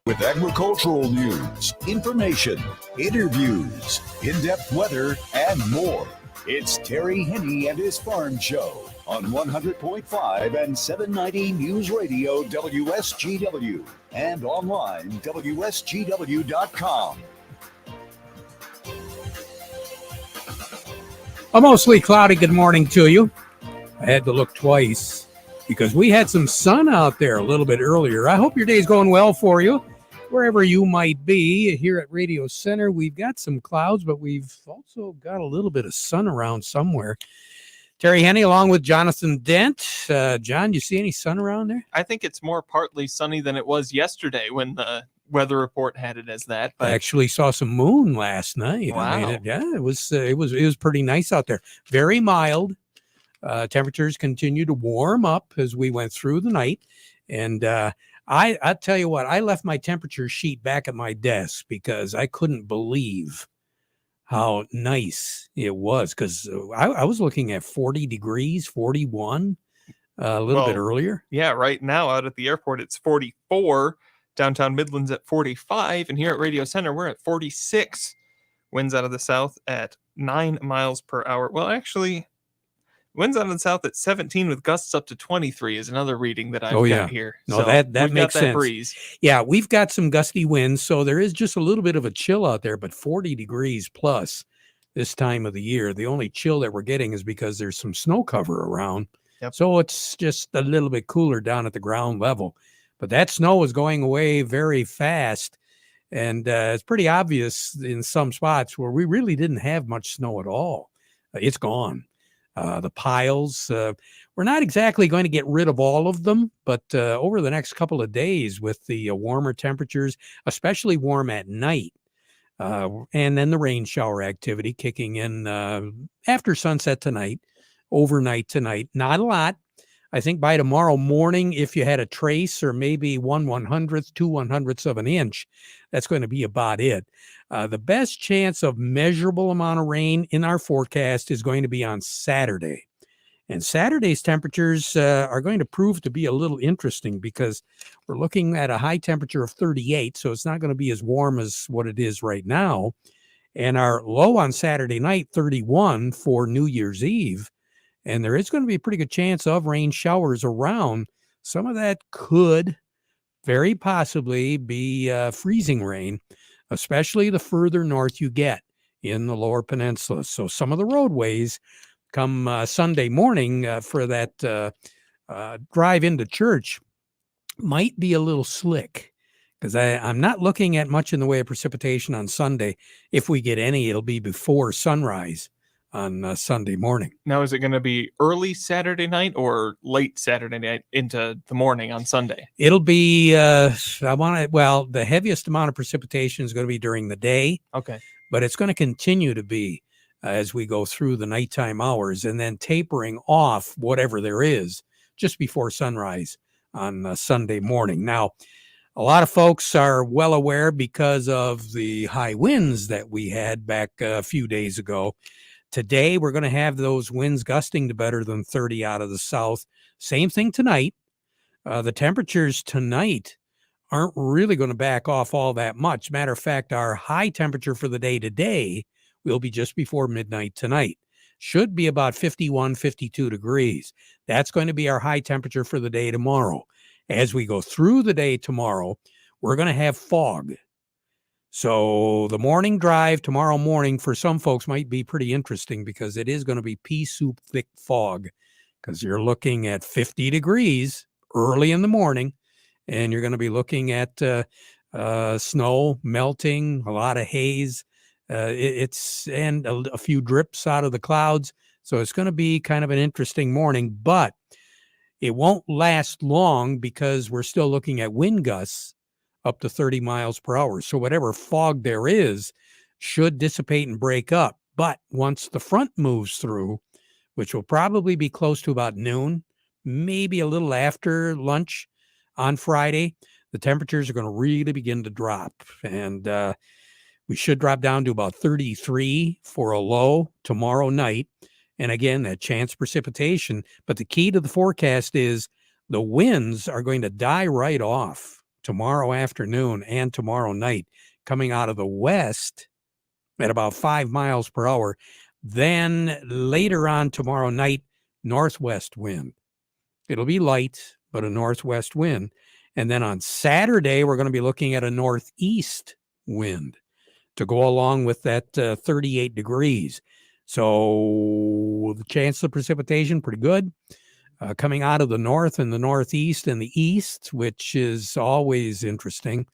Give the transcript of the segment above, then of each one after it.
With agricultural news, information, interviews, in-depth weather, and more. It's Terry Henne and his Farm Show on 100.5 and 790 News Radio WSGW and online WSGW.com. A mostly cloudy good morning to you. I had to look twice because we had some sun out there a little bit earlier. I hope your day's going well for you. Wherever you might be, here at Radio Center, we've got some clouds, but we've also got a little bit of sun around somewhere. Terry Henne along with Jonathan Dent. John, you see any sun around there? I think it's more partly sunny than it was yesterday when the weather report had it as that. But I actually saw some moon last night. Wow. I mean, it was pretty nice out there. Very mild. Temperatures continue to warm up as we went through the night. And I tell you what, I left my temperature sheet back at my desk because I couldn't believe how nice it was. Because I was looking at 40 degrees, 41 a little bit earlier. Yeah, right now out at the airport, it's 44. Downtown Midland's at 45. And here at Radio Center, we're at 46. Winds out of the south at 9 miles per hour. Well, actually, winds out of the south at 17 with gusts up to 23 is another reading that I've got here. No, that makes sense. Breeze. Yeah, we've got some gusty winds, so there is just a little bit of a chill out there, but 40 degrees plus this time of the year. The only chill that we're getting is because there's some snow cover around. Yep. So it's just a little bit cooler down at the ground level. But that snow is going away very fast, and it's pretty obvious in some spots where we really didn't have much snow at all. It's gone. The piles, we're not exactly going to get rid of all of them, but over the next couple of days with the warmer temperatures, especially warm at night, and then the rain shower activity kicking in after sunset tonight, overnight tonight, not a lot. I think by tomorrow morning, if you had a trace or maybe 1/100th, 2/100ths of an inch, that's going to be about it. The best chance of measurable amount of rain in our forecast is going to be on Saturday. And Saturday's temperatures are going to prove to be a little interesting because we're looking at a high temperature of 38, so it's not going to be as warm as what it is right now. And our low on Saturday night, 31 for New Year's Eve. And there is going to be a pretty good chance of rain showers around. Some of that could very possibly be freezing rain, especially the further north you get in the lower peninsula. So some of the roadways come Sunday morning for that drive into church might be a little slick because I'm not looking at much in the way of precipitation on Sunday. If we get any, it'll be before sunrise on Sunday morning. Now, is it going to be early Saturday night or late Saturday night into the morning on Sunday? It'll be, the heaviest amount of precipitation is going to be during the day. Okay. But it's going to continue to be as we go through the nighttime hours and then tapering off whatever there is just before sunrise on Sunday morning. Now, a lot of folks are well aware because of the high winds that we had back a few days ago. Today, we're going to have those winds gusting to better than 30 out of the south. Same thing tonight. The temperatures tonight aren't really going to back off all that much. Matter of fact, our high temperature for the day today will be just before midnight tonight. Should be about 51, 52 degrees. That's going to be our high temperature for the day tomorrow. As we go through the day tomorrow, we're going to have fog. So the morning drive tomorrow morning for some folks might be pretty interesting because it is going to be pea soup thick fog because you're looking at 50 degrees early in the morning and you're going to be looking at snow melting, a lot of haze. And a few drips out of the clouds. So it's going to be kind of an interesting morning, but it won't last long because we're still looking at wind gusts up to 30 miles per hour. So whatever fog there is should dissipate and break up. But once the front moves through, which will probably be close to about noon, maybe a little after lunch on Friday, the temperatures are going to really begin to drop. And we should drop down to about 33 for a low tomorrow night. And again, that chance precipitation. But the key to the forecast is the winds are going to die right off tomorrow afternoon and tomorrow night, coming out of the west at about 5 miles per hour. Then later on tomorrow night, northwest wind. It'll be light, but a northwest wind. And then on Saturday, we're going to be looking at a northeast wind to go along with that 38 degrees. So the chance of precipitation, pretty good. Coming out of the north and the northeast and the east, which is always interesting.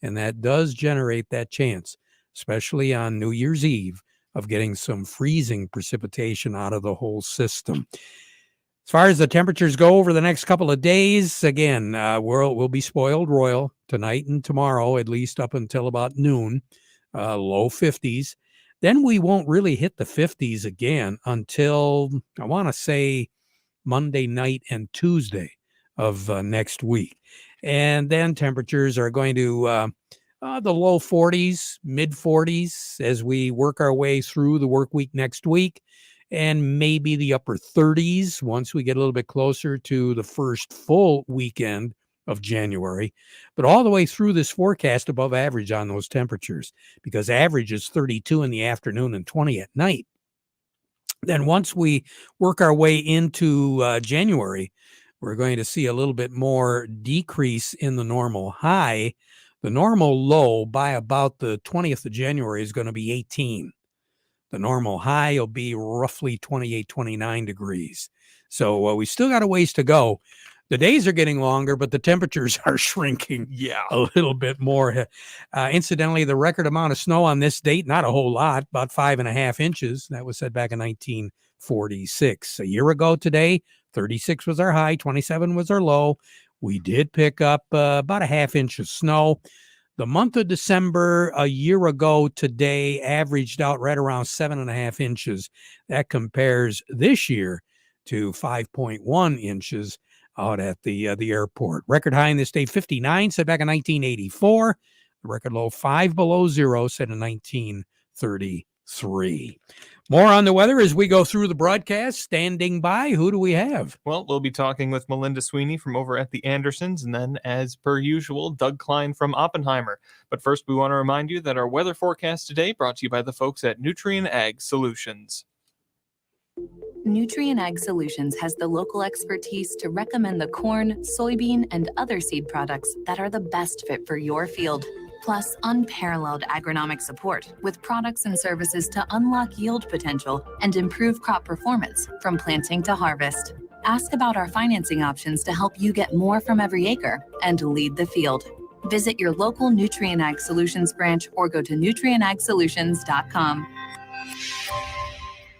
And that does generate that chance, especially on New Year's Eve, of getting some freezing precipitation out of the whole system. As far as the temperatures go over the next couple of days, again, we'll be spoiled royal tonight and tomorrow, at least up until about noon, low 50s. Then we won't really hit the 50s again until, I want to say, Monday night and Tuesday of next week. And then temperatures are going to the low 40s, mid 40s as we work our way through the work week next week, and maybe the upper 30s once we get a little bit closer to the first full weekend of January. But all the way through this forecast above average on those temperatures, because average is 32 in the afternoon and 20 at night. Then once we work our way into January, we're going to see a little bit more decrease in the normal high. The normal low by about the 20th of January is going to be 18. The normal high will be roughly 28, 29 degrees. So we still got a ways to go. The days are getting longer, but the temperatures are shrinking a little bit more. Incidentally, the record amount of snow on this date, not a whole lot, about 5.5 inches. That was set back in 1946. A year ago today, 36 was our high, 27 was our low. We did pick up about a half inch of snow. The month of December a year ago today averaged out right around 7.5 inches. That compares this year to 5.1 inches out at the airport. Record high in this state, 59, set back in 1984. The record low, 5 below zero, set in 1933. More on the weather as we go through the broadcast. Standing by, who do we have? Well, we'll be talking with Melinda Sweeney from over at the Andersons, and then, as per usual, Doug Klein from Oppenheimer. But first, we want to remind you that our weather forecast today brought to you by the folks at Nutrien Ag Solutions. Nutrien Ag Solutions has the local expertise to recommend the corn, soybean, and other seed products that are the best fit for your field. Plus, unparalleled agronomic support with products and services to unlock yield potential and improve crop performance from planting to harvest. Ask about our financing options to help you get more from every acre and lead the field. Visit your local Nutrien Ag Solutions branch or go to nutrienagsolutions.com.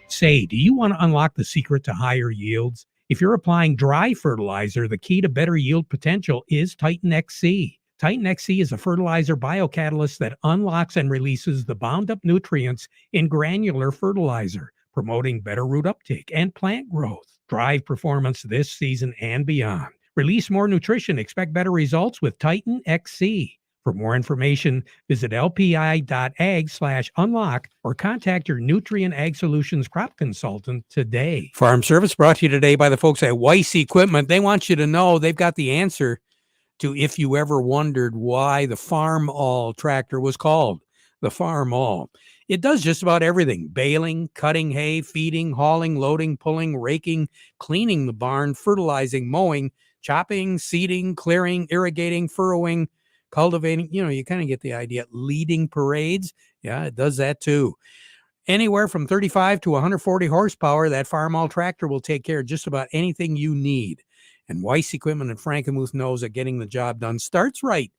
Say, do you want to unlock the secret to higher yields? If you're applying dry fertilizer, the key to better yield potential is Titan XC. Titan XC is a fertilizer biocatalyst that unlocks and releases the bound-up nutrients in granular fertilizer, promoting better root uptake and plant growth. Drive performance this season and beyond. Release more nutrition. Expect better results with Titan XC. For more information, visit lpi.ag/unlock or contact your Nutrien Ag Solutions crop consultant today. Farm Service brought to you today by the folks at Weiss Equipment. They want you to know they've got the answer to if you ever wondered why the Farm All tractor was called the Farm All. It does just about everything: baling, cutting hay, feeding, hauling, loading, pulling, raking, cleaning the barn, fertilizing, mowing, chopping, seeding, clearing, irrigating, furrowing, cultivating. You kind of get the idea. Leading parades. Yeah, it does that too. Anywhere from 35 to 140 horsepower, that Farm All tractor will take care of just about anything you need. And Weiss Equipment in Frankenmuth knows that getting the job done starts right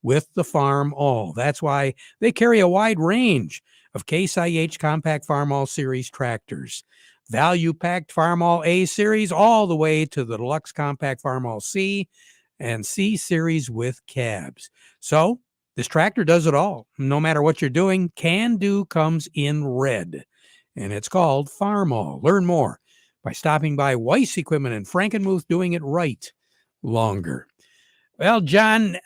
with the Farm All. That's why they carry a wide range of Case IH Compact Farm All Series tractors. Value-packed Farm All A Series all the way to the Deluxe Compact Farm All C and C Series with cabs. So this tractor does it all. No matter what you're doing, Can Do comes in red. And it's called Farm All. Learn more by stopping by Weiss Equipment in Frankenmuth, doing it right longer. Well, John,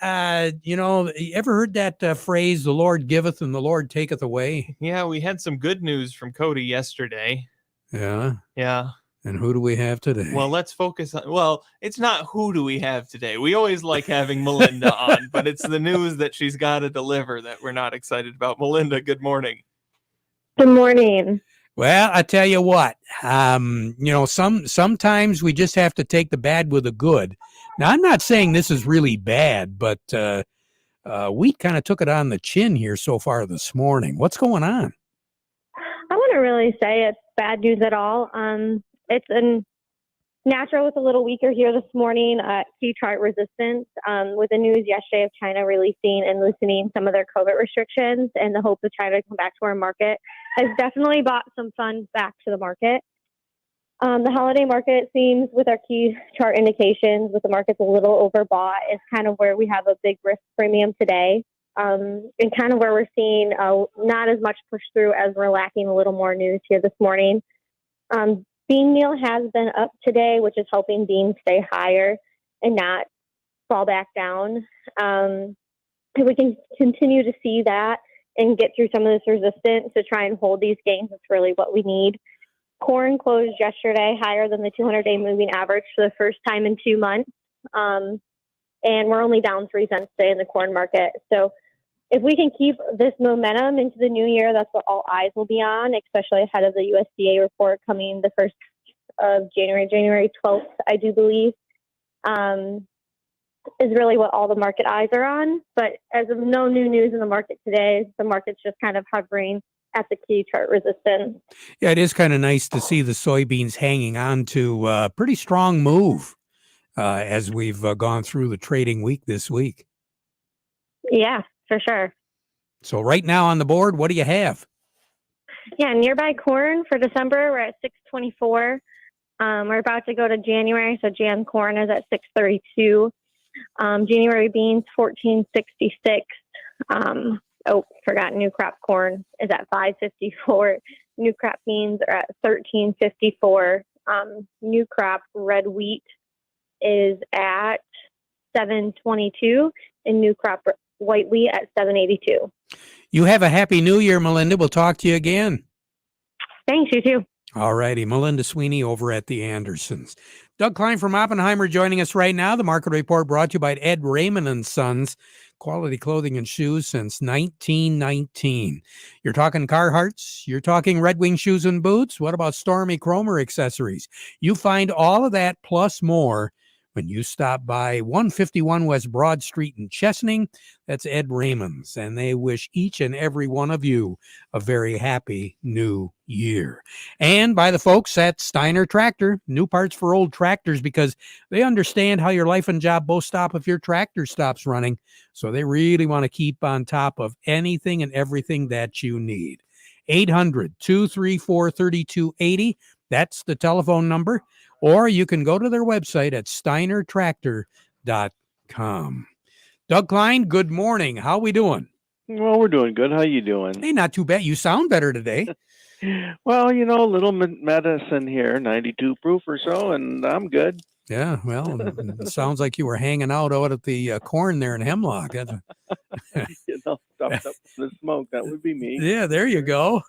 you ever heard that phrase, the Lord giveth and the Lord taketh away? Yeah, we had some good news from Cody yesterday. Yeah. Yeah. And who do we have today? Well, let's focus on. Well, it's not who do we have today. We always like having Melinda on, but it's the news that she's got to deliver that we're not excited about. Melinda, good morning. Good morning. Well, I tell you what, sometimes we just have to take the bad with the good. Now, I'm not saying this is really bad, but we kind of took it on the chin here so far this morning. What's going on? I wouldn't really say it's bad news at all. It's natural with a little weaker here this morning at key chart resistance with the news yesterday of China releasing and loosening some of their COVID restrictions and the hope of China to come back to our market has definitely brought some funds back to the market. The holiday market seems with our key chart indications with the market's a little overbought is kind of where we have a big risk premium today. And kind of where we're seeing not as much push through as we're lacking a little more news here this morning. Bean meal has been up today, which is helping beans stay higher and not fall back down. If we can continue to see that and get through some of this resistance to try and hold these gains, that's really what we need. Corn closed yesterday higher than the 200-day moving average for the first time in 2 months. And we're only down 3 cents today in the corn market. So if we can keep this momentum into the new year, that's what all eyes will be on, especially ahead of the USDA report coming the 1st of January 12th, I do believe, is really what all the market eyes are on. But as of no new news in the market today, the market's just kind of hovering at the key chart resistance. Yeah, it is kind of nice to see the soybeans hanging on to a pretty strong move as we've gone through the trading week this week. Yeah, for sure. So right now on the board, what do you have? Yeah, nearby corn for December, we're at 624. We're about to go to January, so Jan corn is at 632. January beans, 1466. Forgot new crop corn is at 554. New crop beans are at 1354. New crop red wheat is at 722, and new crop white wheat at 782. You have a happy new year, Melinda. We'll talk to you again. Thanks, you too. All righty. Melinda Sweeney over at the Andersons. Doug Klein from Oppenheimer joining us right now. The market report brought to you by Ed Raymond and Sons. Quality clothing and shoes since 1919. You're talking Carhartts. You're talking Red Wing shoes and boots. What about Stormy Cromer accessories? You find all of that plus more when you stop by 151 West Broad Street in Chesaning. That's Ed Raymond's, and they wish each and every one of you a very happy new year. And by the folks at Steiner Tractor, new parts for old tractors, because they understand how your life and job both stop if your tractor stops running. So they really want to keep on top of anything and everything that you need. 800-234-3280. That's the telephone number. Or you can go to their website at steinertractor.com. Doug Klein, good morning. How we doing? Well, we're doing good. How you doing? Hey, not too bad. You sound better today. Well, a little medicine here, 92 proof or so, and I'm good. Yeah, well, it sounds like you were hanging out at the corn there in Hemlock. Stuffed up the smoke. That would be me. Yeah, there you go.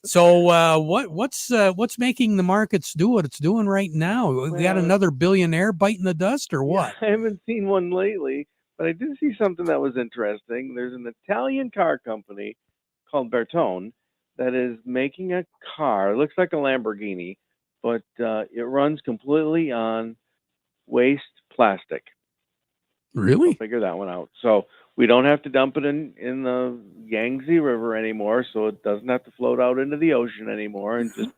So what's making the markets do what it's doing right now? We got another billionaire biting the dust or what? Yeah, I haven't seen one lately, but I did see something that was interesting. There's an Italian car company called Bertone that is making a car. It looks like a Lamborghini, but it runs completely on waste plastic. Really? I'll figure that one out. So we don't have to dump it in the Yangtze River anymore, so it doesn't have to float out into the ocean anymore and just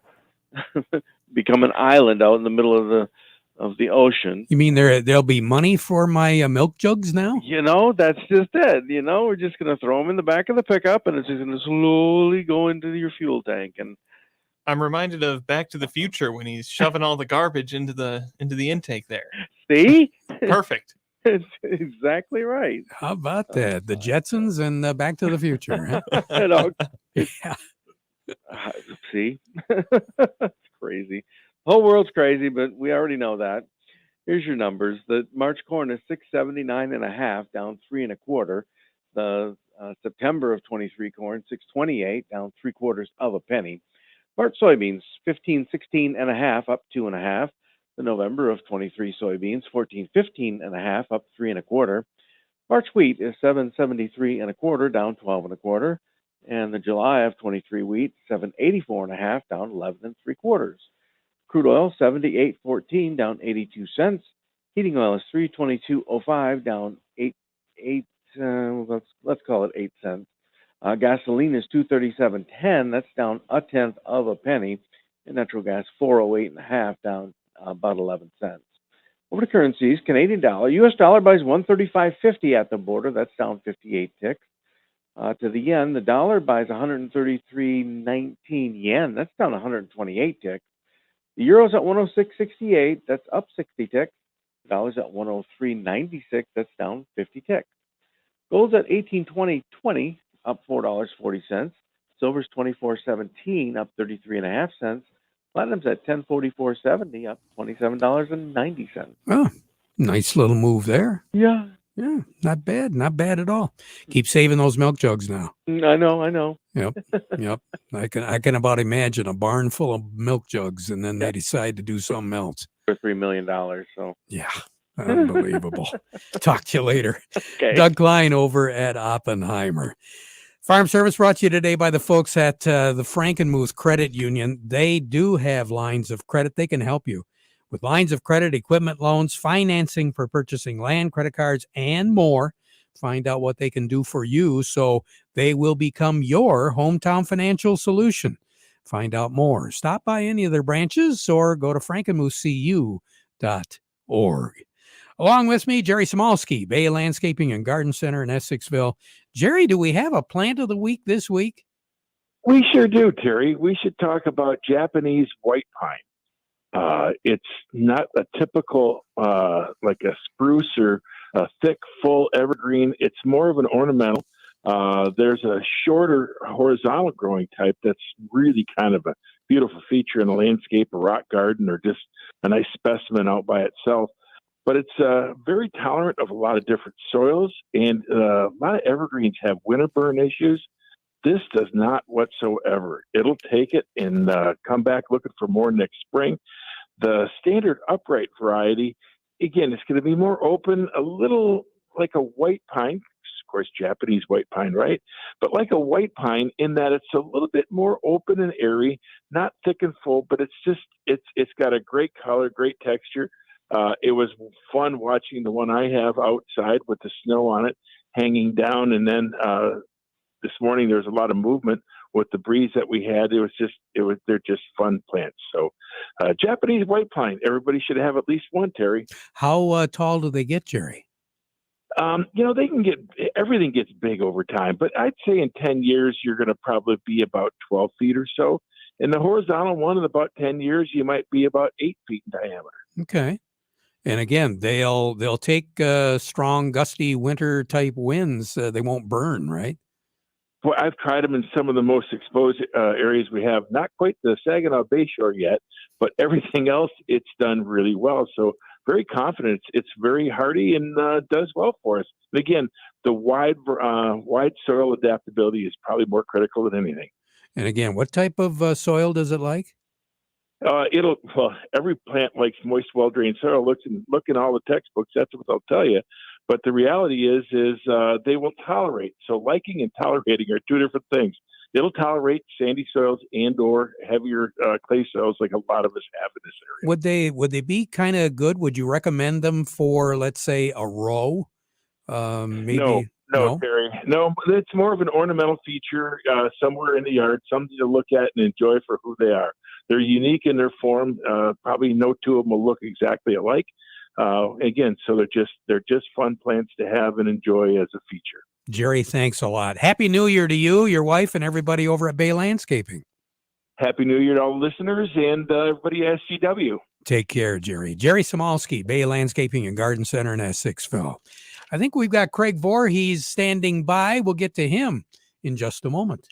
become an island out in the middle of the ocean. You mean there'll be money for my milk jugs now? That's just it. We're just going to throw them in the back of the pickup, and it's just going to slowly go into your fuel tank. And I'm reminded of Back to the Future when he's shoving all the garbage into the intake there. See? Perfect. It's exactly right. How about that? The Jetsons and Back to the Future. Huh? Yeah. See? It's crazy. The whole world's crazy, but we already know that. Here's your numbers. The March corn is 679.5, down 3 1/4. The September of 23 corn, 628, down 3/4 of a penny. March soybeans, 15.16 up 2.5. The November of 23 soybeans, 14.15 up 3.25. March wheat is 7.73 down 12.25. And the July of 23 wheat, 7.84 down 11.75. Crude oil, 78.14 down 82 cents. Heating oil is 322.05 down 8. Let's call it 8 cents. Gasoline is 237.10. That's down a tenth of a penny. And natural gas 408.5 down about 11 cents. Over to currencies, Canadian dollar, U.S. dollar buys 135.50 at the border. That's down 58 ticks. To the yen, the dollar buys 133.19 yen. That's down 128 ticks. The euro's at 106.68. That's up 60 ticks. The dollar's at 103.96. That's down 50 ticks. Gold's at 18.20.20, up $4.40. Silver's 24.17, up 33.5 cents. Platinum's at 10.44.70, up $27.90. Oh, nice little move there. Yeah. Yeah, not bad. Not bad at all. Keep saving those milk jugs now. I know. Yep. I can about imagine a barn full of milk jugs, and then they decide to do something else. For $3 million, so. Yeah, unbelievable. Talk to you later. Okay. Doug Klein over at Oppenheimer. Farm Service brought to you today by the folks at the Frankenmuth Credit Union. They do have lines of credit. They can help you with lines of credit, equipment loans, financing for purchasing land, credit cards, and more. Find out what they can do for you so they will become your hometown financial solution. Find out more. Stop by any of their branches or go to frankenmuthcu.org. Along with me, Jerry Samalski, Bay Landscaping and Garden Center in Essexville. Jerry, do we have a plant of the week this week? We sure do, Terry. We should talk about Japanese white pine. It's not a typical, like a spruce or a thick, full evergreen. It's more of an ornamental. There's a shorter horizontal growing type that's really kind of a beautiful feature in a landscape, a rock garden, or just a nice specimen out by itself. But it's very tolerant of a lot of different soils, and a lot of evergreens have winter burn issues. This does not whatsoever. It'll take it and come back looking for more next spring. The standard upright variety, again, it's going to be more open, a little like a white pine, of course, Japanese white pine, right? But like a white pine in that it's a little bit more open and airy, not thick and full, but it's got a great color, great texture. It was fun watching the one I have outside with the snow on it hanging down. And then this morning, there was a lot of movement with the breeze that we had. They're just fun plants. So Japanese white pine, everybody should have at least one, Terry. How tall do they get, Jerry? They can everything gets big over time, but I'd say in 10 years, you're going to probably be about 12 feet or so. In the horizontal one, in about 10 years, you might be about 8 feet in diameter. Okay. And again, they'll take strong, gusty winter type winds. They won't burn, right? Well, I've tried them in some of the most exposed areas we have. Not quite the Saginaw Bayshore yet, but everything else, it's done really well. So very confident. It's very hardy and does well for us. And again, the wide soil adaptability is probably more critical than anything. And again, what type of soil does it like? Every plant likes moist, well-drained soil. Look in all the textbooks. That's what they'll tell you. But the reality is they will tolerate. So liking and tolerating are two different things. It'll tolerate sandy soils and or heavier clay soils like a lot of us have in this area. Would they be kind of good? Would you recommend them for, let's say, a row? Maybe. No, Terry. No, it's more of an ornamental feature somewhere in the yard, something to look at and enjoy for who they are. They're unique in their form. Probably no two of them will look exactly alike. Again, so they're just fun plants to have and enjoy as a feature. Jerry, thanks a lot. Happy New Year to you, your wife, and everybody over at Bay Landscaping. Happy New Year to all the listeners and everybody at SCW. Take care, Jerry. Jerry Samalski, Bay Landscaping and Garden Center in Essexville. I think we've got Craig Voorhees standing by. We'll get to him in just a moment.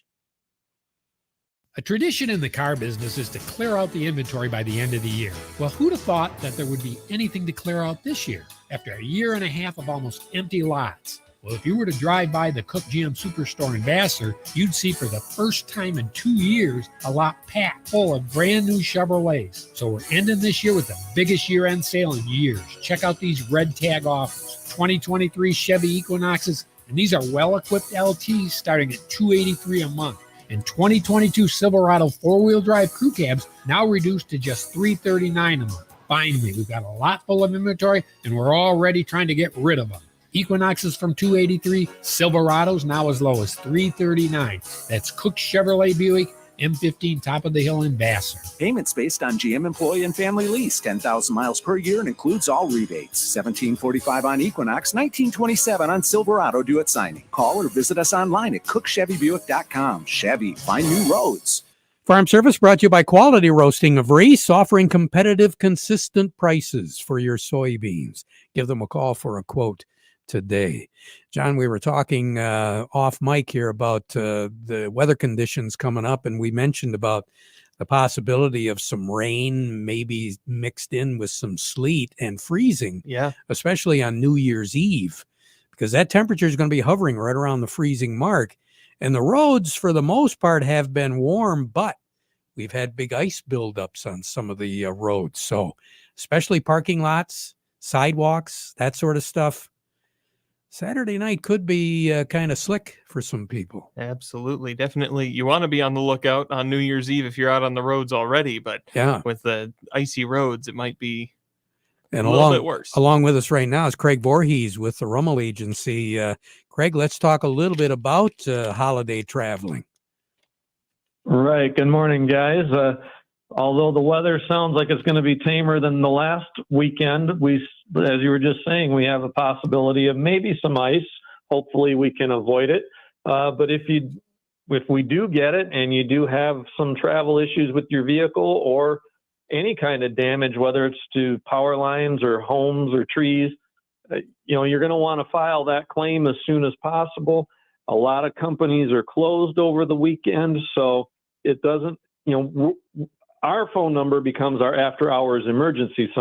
A tradition in the car business is to clear out the inventory by the end of the year. Well, who'd have thought that there would be anything to clear out this year after a year and a half of almost empty lots? Well, if you were to drive by the Cook GM Superstore in Vassar, you'd see for the first time in 2 years a lot packed full of brand new Chevrolets. So we're ending this year with the biggest year-end sale in years. Check out these red tag offers. 2023 Chevy Equinoxes, and these are well-equipped LTs starting at $283 a month. And 2022 Silverado four-wheel drive crew cabs now reduced to just $339 a month. Find me. We've got a lot full of inventory, and we're already trying to get rid of them. Equinoxes from $283, Silverados now as low as $339. That's Cook Chevrolet Buick, M15 top of the hill in Vassar. Payments based on GM employee and family lease, 10,000 miles per year, and includes all rebates. $17.45 on Equinox, $19.27 on Silverado due at signing. Call or visit us online at cookchevybuick.com. Chevy, find new roads. Farm Service brought to you by Quality Roasting of Reese, offering competitive, consistent prices for your soybeans. Give them a call for a quote today. John, we were talking off mic here about the weather conditions coming up, and we mentioned about the possibility of some rain, maybe mixed in with some sleet and freezing, especially on New Year's Eve, because that temperature is going to be hovering right around the freezing mark. And the roads, for the most part, have been warm, but we've had big ice buildups on some of the roads. So especially parking lots, sidewalks, that sort of stuff. Saturday night could be kind of slick for some people. Absolutely. Definitely. You want to be on the lookout on New Year's Eve if you're out on the roads already, but with the icy roads, it might be a little bit worse. Along with us right now is Craig Voorhees with the Rummel Agency. Craig, let's talk a little bit about holiday traveling. Right. Good morning, guys. Although the weather sounds like it's going to be tamer than the last weekend, as you were just saying, we have a possibility of maybe some ice. Hopefully we can avoid it. But if we do get it and you do have some travel issues with your vehicle or any kind of damage, whether it's to power lines or homes or trees, you're going to want to file that claim as soon as possible. A lot of companies are closed over the weekend, so it doesn't, our phone number becomes our after hours emergency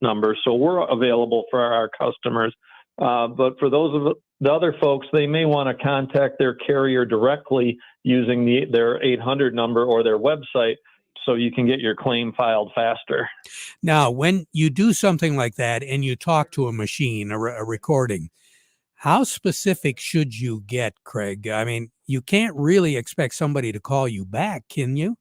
number. So we're available for our customers. But for those of the other folks, they may want to contact their carrier directly using their 800 number or their website, so you can get your claim filed faster. Now, when you do something like that and you talk to a machine, a recording, how specific should you get, Craig? I mean, you can't really expect somebody to call you back, can you?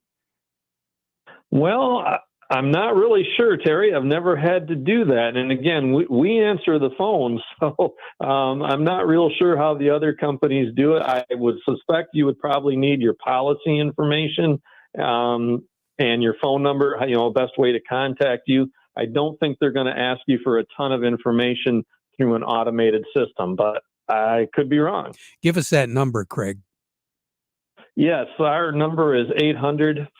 Well, I'm not really sure, Terry. I've never had to do that. And again, we answer the phone, so I'm not real sure how the other companies do it. I would suspect you would probably need your policy information and your phone number, best way to contact you. I don't think they're going to ask you for a ton of information through an automated system, but I could be wrong. Give us that number, Craig. Yes, our number is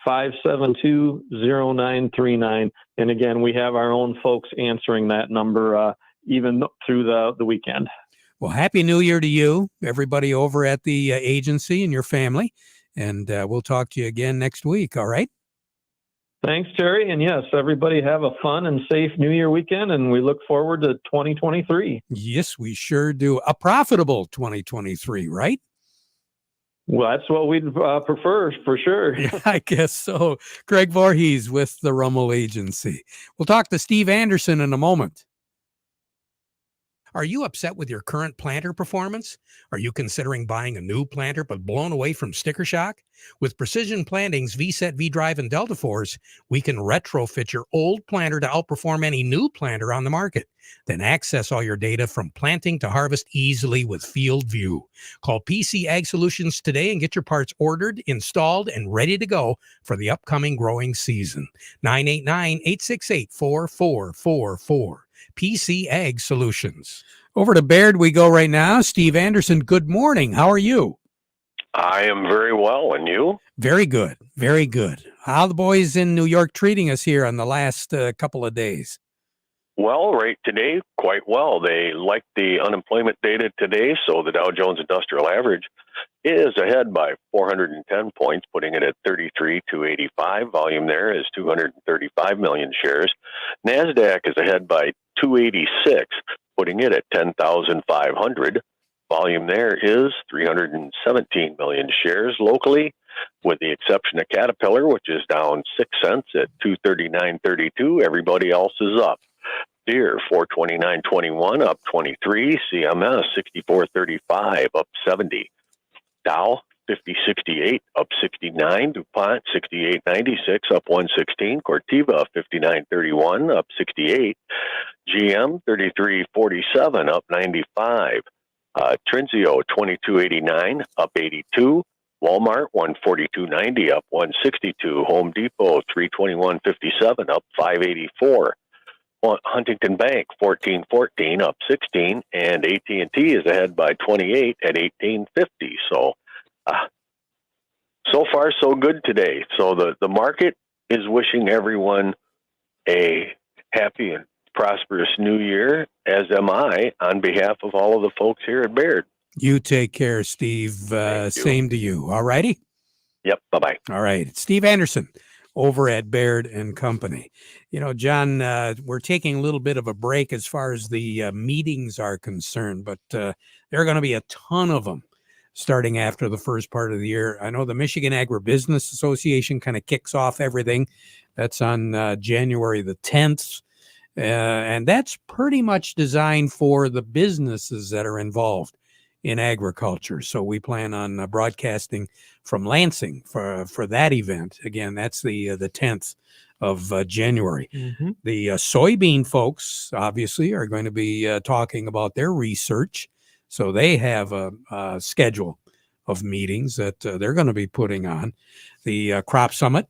800-572-0939. And again, we have our own folks answering that number even through the weekend. Well, Happy New Year to you, everybody over at the agency and your family. And we'll talk to you again next week, all right? Thanks, Terry. And yes, everybody have a fun and safe New Year weekend, and we look forward to 2023. Yes, we sure do. A profitable 2023, right? Well, that's what we'd prefer, for sure. Yeah, I guess so. Craig Voorhees with the Rummel Agency. We'll talk to Steve Anderson in a moment. Are you upset with your current planter performance? Are you considering buying a new planter but blown away from sticker shock? With Precision Planting's V-Set, V-Drive, and Delta Force, we can retrofit your old planter to outperform any new planter on the market. Then access all your data from planting to harvest easily with Field View. Call PC Ag Solutions today and get your parts ordered, installed, and ready to go for the upcoming growing season. 989-868-4444. PC Ag Solutions. Over to Baird we go right now. Steve Anderson, good morning. How are you? I am very well, and you? Very good, very good. How are the boys in New York treating us here on the last couple of days? Well, right today, quite well. They like the unemployment data today, so the Dow Jones Industrial Average is ahead by 410 points, putting it at 33,285. Volume there is 235 million shares. NASDAQ is ahead by 286, putting it at 10,500. Volume there is 317 million shares locally, with the exception of Caterpillar, which is down 6 cents at 239.32. Everybody else is up. Deere 429.21 up 23. CMS 64.35 up 70. Dow 50.68 up 69. DuPont 68.96 up 116. Corteva 59.31 up 68. GM 33.47 up 95. Trinzio 22.89 up 82. Walmart 142.90 up 162. Home Depot 321.57 up 584. Huntington Bank 14.14 up 16, and AT&T is ahead by 28 at 18.50. So, so far so good today. So the market is wishing everyone a happy and prosperous new year, as am I, on behalf of all of the folks here at Baird. You take care, Steve. Same to you. All righty? Yep. Bye-bye. All right. Steve Anderson over at Baird and Company. You know, John, we're taking a little bit of a break as far as the meetings are concerned, but there are going to be a ton of them starting after the first part of the year. I know the Michigan Agribusiness Association kind of kicks off everything. That's on January the 10th. And that's pretty much designed for the businesses that are involved in agriculture. So we plan on broadcasting from Lansing for that event. Again, that's the 10th of January. Mm-hmm. The soybean folks, obviously, are going to be talking about their research. So they have a schedule of meetings that they're going to be putting on. The Crop Summit,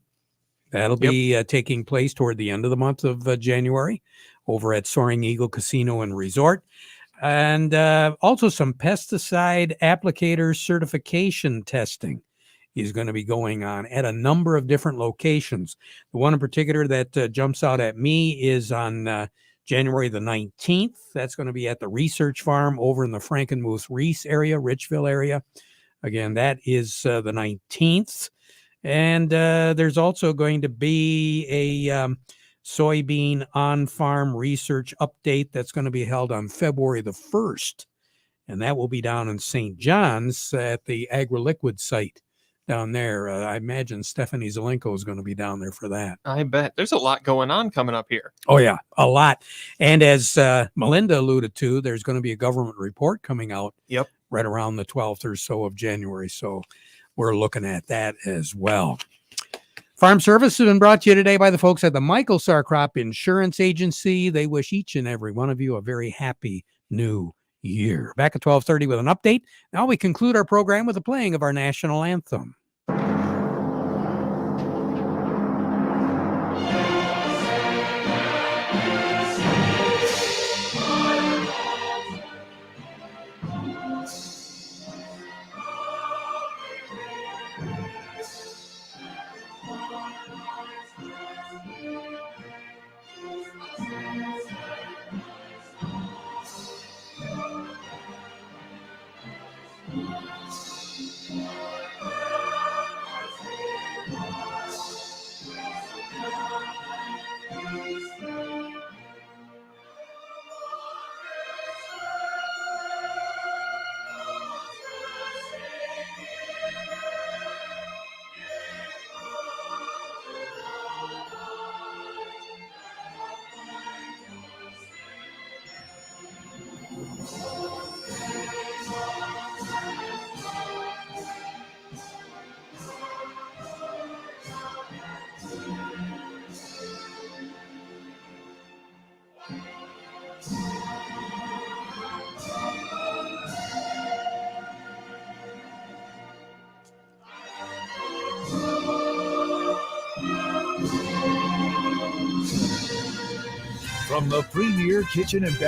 that'll be taking place toward the end of the month of January over at Soaring Eagle Casino and Resort. And also some pesticide applicator certification testing is going to be going on at a number of different locations. The one in particular that jumps out at me is on January the 19th. That's going to be at the Research Farm over in the Frankenmuth-Reese area, Richville area. Again, that is the 19th. And there's also going to be a soybean on-farm research update that's going to be held on February the 1st. And that will be down in St. John's at the AgriLiquid site down there. I imagine Stephanie Zelenko is going to be down there for that. I bet. There's a lot going on coming up here. Oh, yeah, a lot. And as Melinda alluded to, there's going to be a government report coming out right around the 12th or so of January. So we're looking at that as well. Farm Service has been brought to you today by the folks at the Michael Sarkrop Insurance Agency. They wish each and every one of you a very happy new year. Back at 12:30 with an update. Now we conclude our program with the playing of our national anthem. From the premier kitchen and